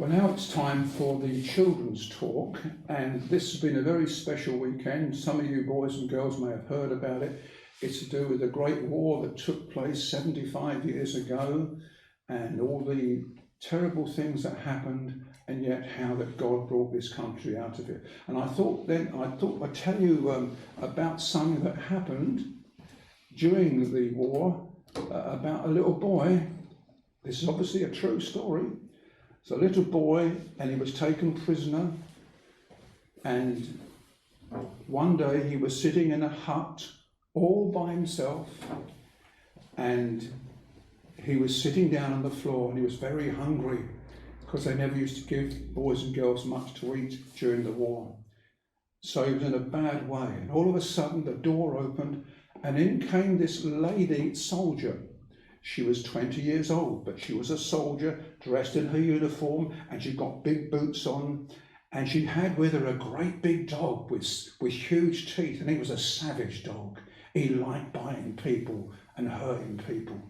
Well, now it's time for the children's talk, and this has been a very special weekend. Some of you boys and girls may have heard about it. It's to do with the Great War that took place 75 years ago, and all the terrible things that happened, and yet how that God brought this country out of it. And I thought I'd tell you about something that happened during the war, about a little boy. This is obviously a true story. It's a little boy, and he was taken prisoner, and one day he was sitting in a hut all by himself, and he was sitting down on the floor, and he was very hungry because they never used to give boys and girls much to eat during the war. So he was in a bad way, and all of a sudden the door opened, and in came this lady soldier. She was 20 years old, but she was a soldier dressed in her uniform, and she got big boots on, and she had with her a great big dog with huge teeth, and he was a savage dog. He liked biting people and hurting people.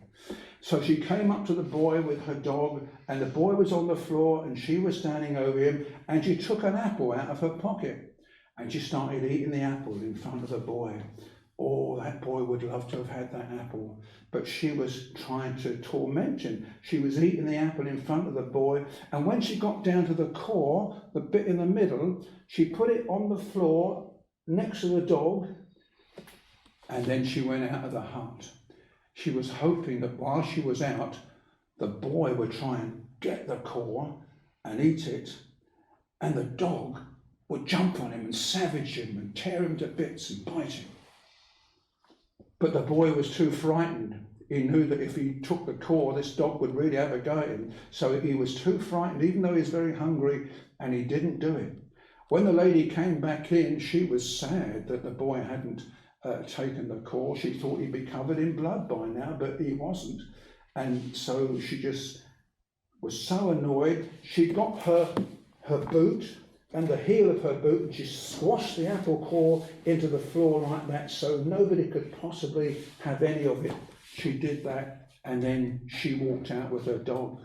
So she came up to the boy with her dog, and the boy was on the floor, and she was standing over him, and she took an apple out of her pocket, and she started eating the apple in front of the boy. Oh, that boy would love to have had that apple, but she was trying to torment him. She was eating the apple in front of the boy, and when she got down to the core, the bit in the middle, she put it on the floor next to the dog, and then she went out of the hut. She was hoping that while she was out, the boy would try and get the core and eat it, and the dog would jump on him and savage him and tear him to bits and bite him. But the boy was too frightened. He knew that if he took the core, this dog would really have a go at him. So he was too frightened, even though he was very hungry, and he didn't do it. When the lady came back in, she was sad that the boy hadn't taken the core. She thought he'd be covered in blood by now, but he wasn't. And so she just was so annoyed. She got her boot and the heel of her boot, and she squashed the apple core into the floor like that, so nobody could possibly have any of it. She did that, and then she walked out with her dog.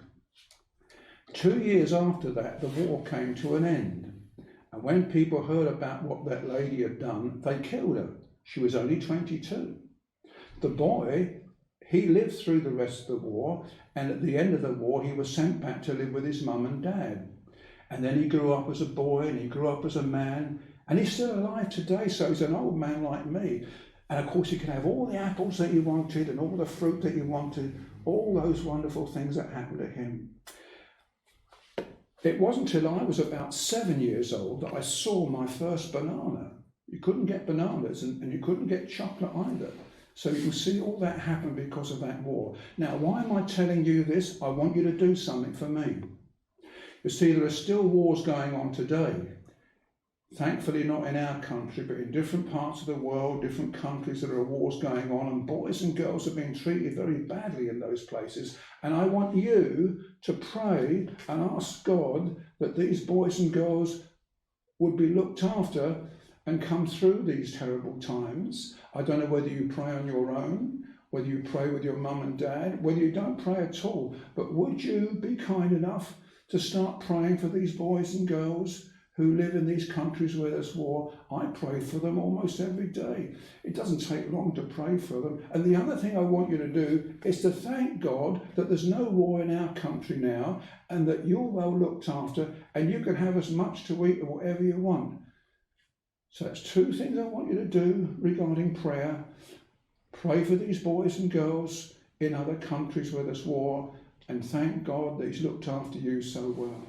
2 years after that, the war came to an end, and when people heard about what that lady had done, they killed her. She was only 22. The boy, he lived through the rest of the war, and at the end of the war, he was sent back to live with his mum and dad. And then he grew up as a boy, and he grew up as a man, and he's still alive today, so he's an old man like me. And of course he could have all the apples that he wanted, and all the fruit that he wanted, all those wonderful things that happened to him. It wasn't until I was about 7 years old that I saw my first banana. You couldn't get bananas, and you couldn't get chocolate either. So you can see all that happened because of that war. Now, why am I telling you this? I want you to do something for me. You see, there are still wars going on today. Thankfully not in our country, but in different parts of the world, different countries, there are wars going on, and boys and girls are being treated very badly in those places. And I want you to pray and ask God that these boys and girls would be looked after and come through these terrible times. I don't know whether you pray on your own, whether you pray with your mum and dad, whether you don't pray at all, but would you be kind enough to start praying for these boys and girls who live in these countries where there's war? I pray for them almost every day. It doesn't take long to pray for them. And the other thing I want you to do is to thank God that there's no war in our country now, and that you're well looked after, and you can have as much to eat or whatever you want. So that's two things I want you to do regarding prayer. Pray for these boys and girls in other countries where there's war, and thank God that He's looked after you so well.